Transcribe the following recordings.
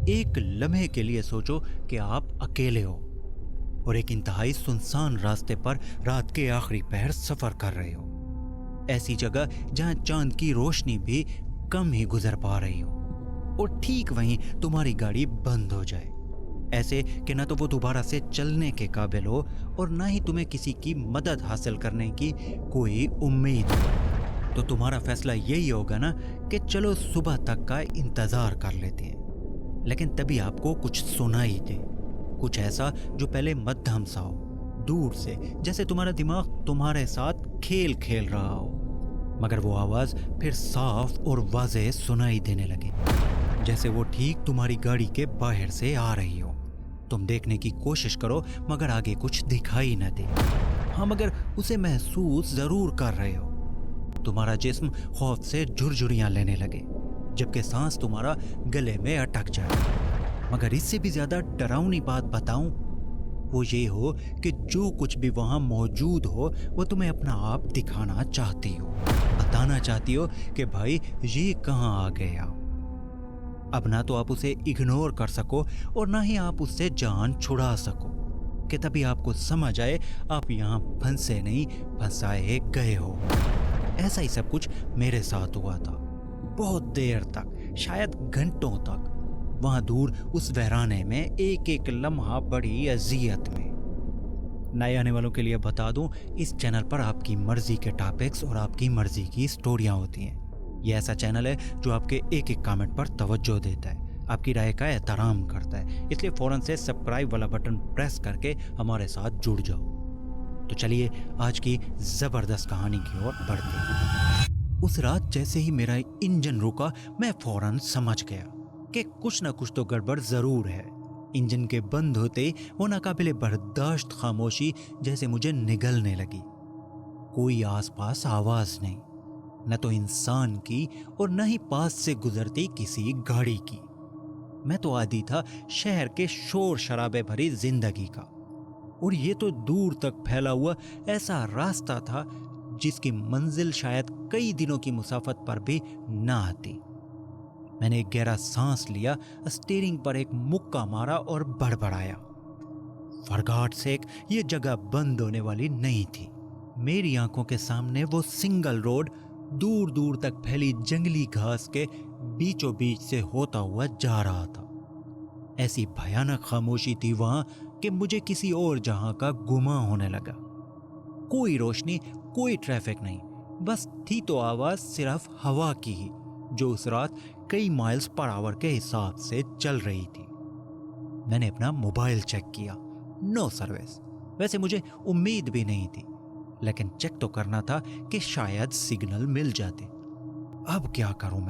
ایک لمحے کے لیے سوچو کہ آپ اکیلے ہو اور ایک انتہائی سنسان راستے پر رات کے آخری پہر سفر کر رہے ہو، ایسی جگہ جہاں چاند کی روشنی بھی کم ہی گزر پا رہی ہو، اور ٹھیک وہیں تمہاری گاڑی بند ہو جائے، ایسے کہ نہ تو وہ دوبارہ سے چلنے کے قابل ہو اور نہ ہی تمہیں کسی کی مدد حاصل کرنے کی کوئی امید ہو۔ تو تمہارا فیصلہ یہی ہوگا نا کہ چلو صبح تک کا انتظار کر لیتے ہیں۔ لیکن تبھی آپ کو کچھ سنائی دے، کچھ ایسا جو پہلے مدھم سا ہو، دور سے، جیسے تمہارا دماغ تمہارے ساتھ کھیل کھیل رہا ہو، مگر وہ آواز پھر صاف اور واضح سنائی دینے لگے، جیسے وہ ٹھیک تمہاری گاڑی کے باہر سے آ رہی ہو۔ تم دیکھنے کی کوشش کرو مگر آگے کچھ دکھائی نہ دے، ہاں مگر اسے محسوس ضرور کر رہے ہو۔ تمہارا جسم خوف سے جھرجھریاں لینے لگے، جبکہ سانس تمہارا گلے میں اٹک جائے۔ مگر اس سے بھی زیادہ ڈراؤنی بات بتاؤں، وہ یہ ہو کہ جو کچھ بھی وہاں موجود ہو وہ تمہیں اپنا آپ دکھانا چاہتی ہو، بتانا چاہتی ہو کہ بھائی یہ کہاں آ گیا۔ اب نہ تو آپ اسے اگنور کر سکو اور نہ ہی آپ اس سے جان چھڑا سکو، کہ تبھی آپ کو سمجھ آئے آپ یہاں پھنسے نہیں، پھنسائے گئے ہو۔ ایسا ہی سب کچھ میرے ساتھ ہوا تھا، بہت دیر تک، شاید گھنٹوں تک، وہاں دور اس ویرانے میں ایک ایک لمحہ بڑی اذیت میں۔ نئے آنے والوں کے لیے بتا دوں، اس چینل پر آپ کی مرضی کے ٹاپکس اور آپ کی مرضی کی سٹوریاں ہوتی ہیں۔ یہ ایسا چینل ہے جو آپ کے ایک ایک کامنٹ پر توجہ دیتا ہے، آپ کی رائے کا احترام کرتا ہے، اس لیے فوراً سے سبسکرائب والا بٹن پریس کر کے ہمارے ساتھ جڑ جاؤ۔ تو چلیے آج کی زبردست کہانی کی اور بڑھتے ہیں۔ اس رات جیسے ہی میرا انجن رکا، میں فوراً سمجھ گیا کہ کچھ نہ کچھ تو گڑبڑ ضرور ہے۔ انجن کے بند ہوتے وہ ناقابل برداشت خاموشی جیسے مجھے نگلنے لگی۔ کوئی آس پاس آواز نہیں، نہ تو انسان کی اور نہ ہی پاس سے گزرتی کسی گاڑی کی۔ میں تو عادی تھا شہر کے شور شرابے بھری زندگی کا، اور یہ تو دور تک پھیلا ہوا ایسا راستہ تھا جس کی منزل شاید کئی دنوں کی مسافت پر بھی نہ آتی۔ میں نے ایک گہرا سانس لیا، اسٹیئرنگ پر ایک مکہ مارا اور بڑبڑایا، فار گاڈ سیک یہ جگہ بند ہونے والی نہیں تھی۔ میری آنکھوں کے سامنے وہ سنگل روڈ دور دور تک پھیلی جنگلی گھاس کے بیچوں بیچ سے ہوتا ہوا جا رہا تھا۔ ایسی بھیانک خاموشی تھی وہاں کہ مجھے کسی اور جہاں کا گمان ہونے لگا۔ کوئی روشنی، کوئی ٹریفک نہیں، بس تھی تو آواز صرف ہوا کی ہی، جو اس رات کئی مائلز پر آور کے حساب سے چل رہی تھی۔ میں نے اپنا موبائل چیک کیا، نو سروس۔ ویسے مجھے امید بھی نہیں تھی، لیکن چیک تو کرنا تھا کہ شاید سگنل مل جاتے۔ اب کیا کروں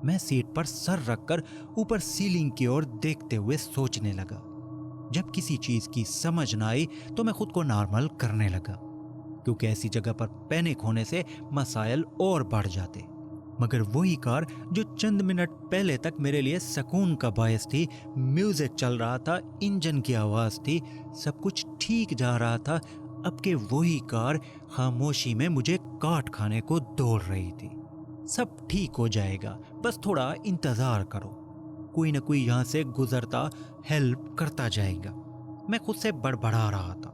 میں سیٹ پر سر رکھ کر اوپر سیلنگ کی اور دیکھتے ہوئے سوچنے لگا۔ جب کسی چیز کی سمجھ نہ آئی تو میں خود کو نارمل کرنے لگا، کیونکہ ایسی جگہ پر پینک ہونے سے مسائل اور بڑھ جاتے۔ مگر وہی کار جو چند منٹ پہلے تک میرے لیے سکون کا باعث تھی، میوزک چل رہا تھا، انجن کی آواز تھی، سب کچھ ٹھیک جا رہا تھا، اب کہ وہی کار خاموشی میں مجھے کاٹ کھانے کو دوڑ رہی تھی۔ سب ٹھیک ہو جائے گا، بس تھوڑا انتظار کرو، کوئی نہ کوئی یہاں سے گزرتا ہیلپ کرتا جائے گا، میں خود سے بڑبڑا رہا تھا۔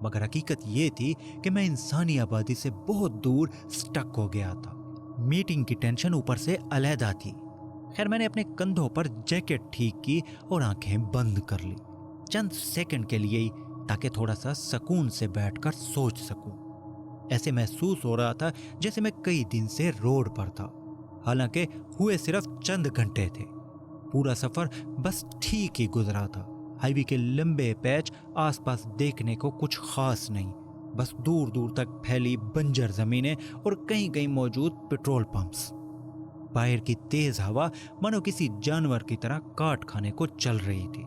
مگر حقیقت یہ تھی کہ میں انسانی آبادی سے بہت دور سٹک ہو گیا تھا۔ میٹنگ کی ٹینشن اوپر سے علیحدہ تھی۔ خیر میں نے اپنے کندھوں پر جیکٹ ٹھیک کی اور آنکھیں بند کر لی، چند سیکنڈ کے لیے ہی، تاکہ تھوڑا سا سکون سے بیٹھ کر سوچ سکوں۔ ایسے محسوس ہو رہا تھا جیسے میں کئی دن سے روڈ پر تھا، حالانکہ ہوئے صرف چند گھنٹے تھے۔ پورا سفر بس ٹھیک ہی گزرا تھا، ہائی وے کے لمبے پیچ، آس پاس دیکھنے کو کچھ خاص نہیں، بس دور دور تک پھیلی بنجر زمینیں اور کہیں کہیں موجود پیٹرول پمپس۔ باہر کی تیز ہوا مانو کسی جانور کی طرح کاٹ کھانے کو چل رہی تھی۔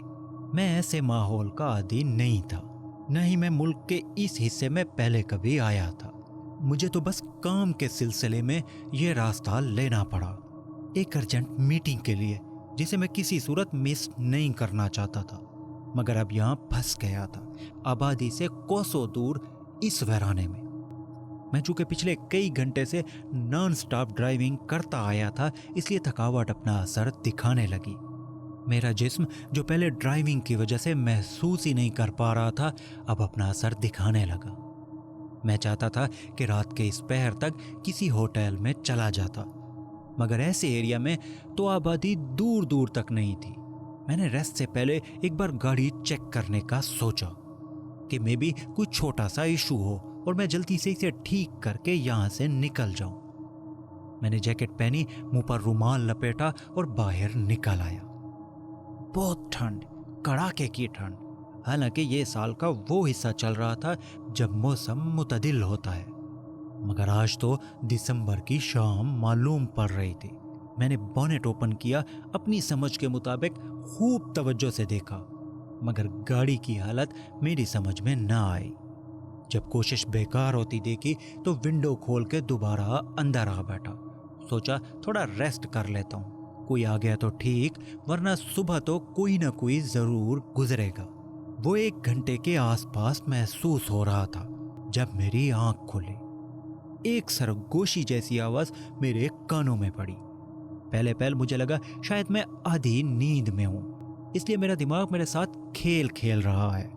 میں ایسے ماحول کا عادی نہیں تھا، نہ ہی میں ملک کے اس حصے میں پہلے کبھی آیا تھا۔ مجھے تو بس کام کے سلسلے میں یہ راستہ لینا پڑا، ایک ارجنٹ میٹنگ کے لیے جسے میں کسی صورت مس نہیں کرنا چاہتا تھا، مگر اب یہاں پھنس گیا تھا، آبادی سے کوسوں دور اس ویرانے میں۔ میں چونکہ پچھلے کئی گھنٹے سے نان سٹاپ ڈرائیونگ کرتا آیا تھا، اس لیے تھکاوٹ اپنا اثر دکھانے لگی۔ میرا جسم جو پہلے ڈرائیونگ کی وجہ سے محسوس ہی نہیں کر پا رہا تھا اب اپنا اثر دکھانے لگا۔ میں چاہتا تھا کہ رات کے اس پہر تک کسی ہوٹل میں چلا جاتا، مگر ایسے ایریا میں تو آبادی دور دور تک نہیں تھی۔ میں نے ریسٹ سے پہلے ایک بار گاڑی چیک کرنے کا سوچا کہ مے بی کوئی چھوٹا سا ایشو ہو اور میں جلدی سے اسے ٹھیک کر کے یہاں سے نکل جاؤں۔ میں نے جیکٹ پہنی، منہ پر رومال لپیٹا اور باہر نکل آیا۔ بہت ٹھنڈ، کڑاکے کی ٹھنڈ، حالانکہ یہ سال کا وہ حصہ چل رہا تھا جب موسم معتدل ہوتا ہے، مگر آج تو دسمبر کی شام معلوم پڑ رہی تھی۔ میں نے بونٹ اوپن کیا، اپنی سمجھ کے مطابق خوب توجہ سے دیکھا، مگر گاڑی کی حالت میری سمجھ میں نہ آئی۔ جب کوشش بیکار ہوتی دیکھی تو ونڈو کھول کے دوبارہ اندر آ بیٹھا۔ سوچا تھوڑا ریسٹ کر لیتا ہوں، کوئی آ گیا تو ٹھیک، ورنہ صبح تو کوئی نہ کوئی ضرور گزرے گا۔ وہ 1 گھنٹے کے آس پاس محسوس ہو رہا تھا جب میری آنکھ کھلی۔ ایک سرگوشی جیسی آواز میرے کانوں میں پڑی۔ پہلے مجھے لگا شاید میں آدھی نیند میں ہوں، اس لیے میرا دماغ میرے ساتھ کھیل رہا ہے،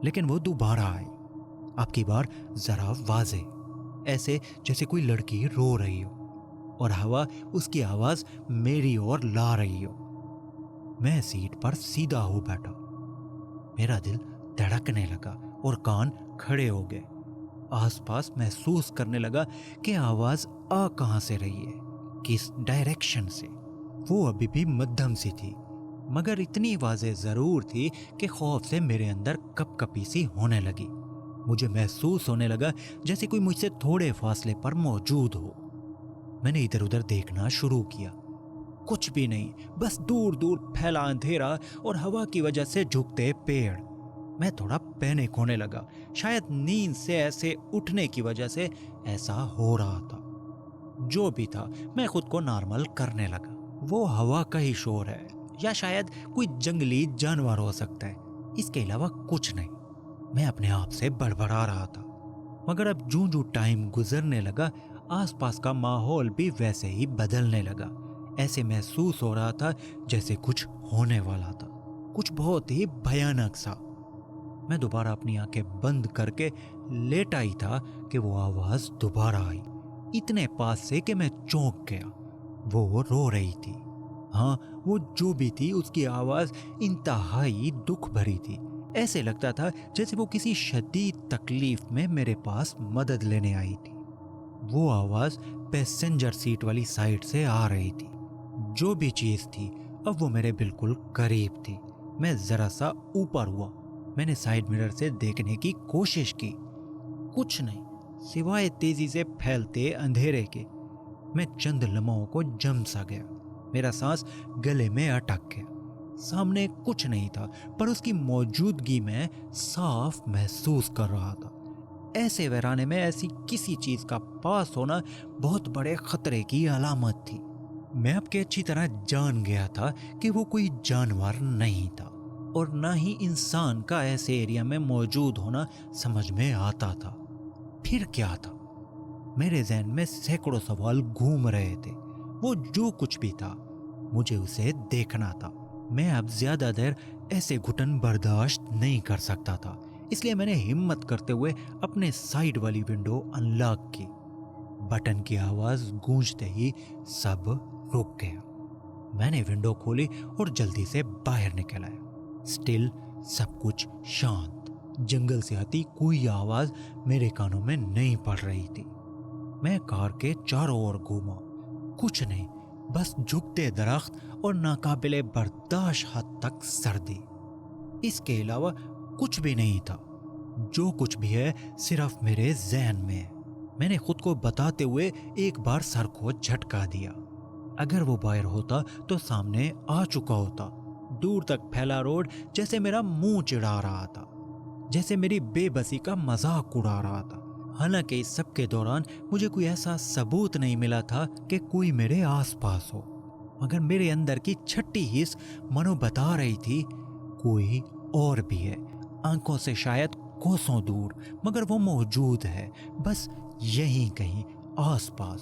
لیکن وہ دوبارہ آئی، اب کی بار ذرا واضح، ایسے جیسے کوئی لڑکی رو رہی ہو اور ہوا اس کی آواز میری اور لا رہی ہو۔ میں سیٹ پر سیدھا ہو بیٹھا، میرا دل دھڑکنے لگا اور کان کھڑے ہو گئے۔ آس پاس محسوس کرنے لگا کہ آواز آ کہاں سے رہی ہے، کس ڈائریکشن سے۔ وہ ابھی بھی مدھم سی تھی، مگر اتنی واضح ضرور تھی کہ خوف سے میرے اندر کپ کپی سی ہونے لگی۔ مجھے محسوس ہونے لگا جیسے کوئی مجھ سے تھوڑے فاصلے پر موجود ہو۔ میں نے ادھر ادھر دیکھنا شروع کیا، کچھ بھی نہیں، بس دور دور پھیلا اندھیرا اور ہوا کی وجہ سے جھکتے پیڑ۔ میں تھوڑا پینک ہونے لگا، شاید نیند سے ایسے اٹھنے کی وجہ سے ایسا ہو رہا تھا۔ جو بھی تھا میں خود کو نارمل کرنے لگا۔ وہ ہوا کا ہی شور ہے یا شاید کوئی جنگلی جانور ہو سکتا ہے، اس کے علاوہ کچھ نہیں، میں اپنے آپ سے بڑبڑا رہا تھا۔ مگر اب جوں ٹائم گزرنے لگا آس پاس کا ماحول بھی ویسے ہی بدلنے لگا۔ ایسے محسوس ہو رہا تھا جیسے کچھ ہونے والا تھا، کچھ بہت ہی بھیانک سا۔ میں دوبارہ اپنی آنکھیں بند کر کے لیٹا ہی تھا کہ وہ آواز دوبارہ آئی، اتنے پاس سے کہ میں چونک گیا۔ وہ رو رہی تھی، ہاں وہ جو بھی تھی اس کی آواز انتہائی دکھ بھری تھی۔ ایسے لگتا تھا جیسے وہ کسی شدید تکلیف میں میرے پاس مدد لینے آئی تھی۔ وہ آواز پیسنجر سیٹ والی سائڈ سے آ رہی تھی۔ جو بھی چیز تھی اب وہ میرے بالکل قریب تھی۔ میں ذرا سا اوپر ہوا، میں نے سائیڈ مرر سے دیکھنے کی کوشش کی، کچھ نہیں سوائے تیزی سے پھیلتے اندھیرے کے۔ میں چند لمحوں کو جم سا گیا، میرا سانس گلے میں اٹک گیا۔ سامنے کچھ نہیں تھا پر اس کی موجودگی میں صاف محسوس کر رہا تھا۔ ایسے ویرانے میں ایسی کسی چیز کا پاس ہونا بہت بڑے خطرے کی علامت تھی۔ میں اب کے اچھی طرح جان گیا تھا کہ وہ کوئی جانور نہیں تھا اور نہ ہی انسان کا ایسے ایریا میں موجود ہونا سمجھ میں آتا تھا۔ پھر کیا تھا؟ میرے ذہن میں سینکڑوں سوال گھوم رہے تھے۔ وہ جو کچھ بھی تھا مجھے اسے دیکھنا تھا۔ میں اب زیادہ دیر ایسے گھٹن برداشت نہیں کر سکتا تھا، اس لیے میں نے ہمت کرتے ہوئے اپنے سائیڈ والی ونڈو انلاک کی۔ بٹن کی آواز گونجتے ہی سب رک گیا۔ میں نے ونڈو کھولی اور جلدی سے باہر نکل آیا۔ سٹل سب کچھ شانت، جنگل سے آتی کوئی آواز میرے کانوں میں نہیں پڑ رہی تھی۔ میں کار کے چاروں اور گھوما، کچھ نہیں، بس جھکتے درخت اور ناقابل برداشت حد تک سردی، اس کے علاوہ کچھ بھی نہیں تھا۔ جو کچھ بھی ہے صرف میرے ذہن میں ہے۔ میں نے خود کو بتاتے ہوئے ایک بار سر کو جھٹکا دیا۔ اگر وہ باہر ہوتا تو سامنے آ چکا ہوتا، دور تک پھیلا روڈ جیسے میرا منہ چڑھا رہا تھا، جیسے میری بے بسی کا مذاق اڑا رہا تھا۔ حالانکہ اس سب کے دوران مجھے کوئی ایسا ثبوت نہیں ملا تھا کہ کوئی میرے آس پاس ہو، مگر میرے اندر کی چھٹی حس منو بتا رہی تھی کوئی اور بھی ہے، آنکھوں سے شاید کوسوں دور، مگر وہ موجود ہے، بس یہیں کہیں آس پاس۔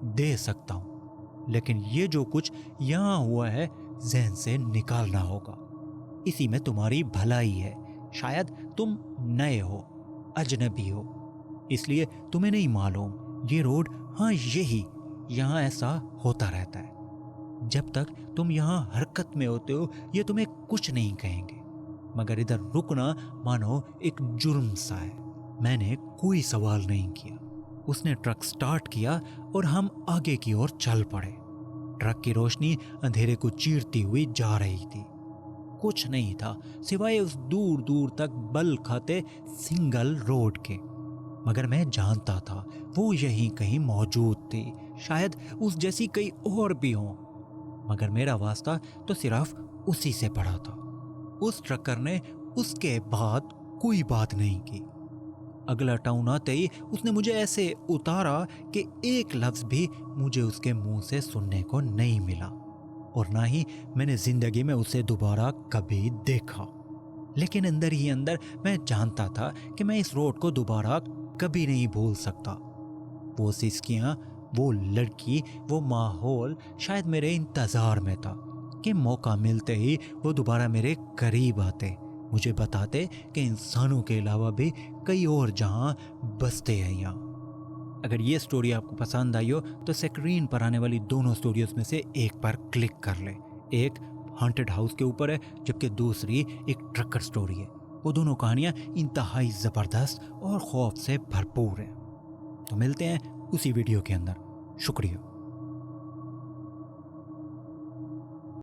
دے سکتا ہوں، لیکن یہ جو کچھ یہاں ہوا ہے ذہن سے نکالنا ہوگا۔ اسی میں تمہاری بھلائی ہے۔ شاید تم نئے ہو، اجنبی ہو، اس لیے تمہیں نہیں معلوم یہ روڈ، ہاں یہی، یہاں ایسا ہوتا رہتا ہے۔ جب تک تم یہاں حرکت میں ہوتے ہو یہ تمہیں کچھ نہیں کہیں گے، مگر ادھر رکنا مانو ایک جرم سا ہے۔ میں نے کوئی سوال نہیں کیا۔ اس نے ٹرک سٹارٹ کیا اور ہم آگے کی اور چل پڑے۔ ٹرک کی روشنی اندھیرے کو چیرتی ہوئی جا رہی تھی۔ کچھ نہیں تھا سوائے اس دور دور تک بل کھاتے سنگل روڈ کے، مگر میں جانتا تھا وہ یہیں کہیں موجود تھی، شاید اس جیسی کئی اور بھی ہوں، مگر میرا واسطہ تو صرف اسی سے پڑا تھا۔ اس ٹرکر نے اس کے بعد کوئی بات نہیں کی۔ اگلا ٹاؤن آتے ہی اس نے مجھے ایسے اتارا کہ ایک لفظ بھی مجھے اس کے منہ سے سننے کو نہیں ملا، اور نہ ہی میں نے زندگی میں اسے دوبارہ کبھی دیکھا۔ لیکن اندر ہی اندر میں جانتا تھا کہ میں اس روڈ کو دوبارہ کبھی نہیں بھول سکتا۔ وہ سسکیاں، وہ لڑکی، وہ ماحول شاید میرے انتظار میں تھا کہ موقع ملتے ہی وہ دوبارہ میرے قریب آتے، مجھے بتاتے کہ انسانوں کے علاوہ بھی کئی اور جہاں بستے ہیں یہاں۔ اگر یہ سٹوری آپ کو پسند آئی ہو تو سکرین پر آنے والی دونوں سٹوریز میں سے ایک پر کلک کر لیں۔ ایک ہانٹڈ ہاؤس کے اوپر ہے جبکہ دوسری ایک ٹرکر سٹوری ہے۔ وہ دونوں کہانیاں انتہائی زبردست اور خوف سے بھرپور ہیں۔ تو ملتے ہیں اسی ویڈیو کے اندر۔ شکریہ۔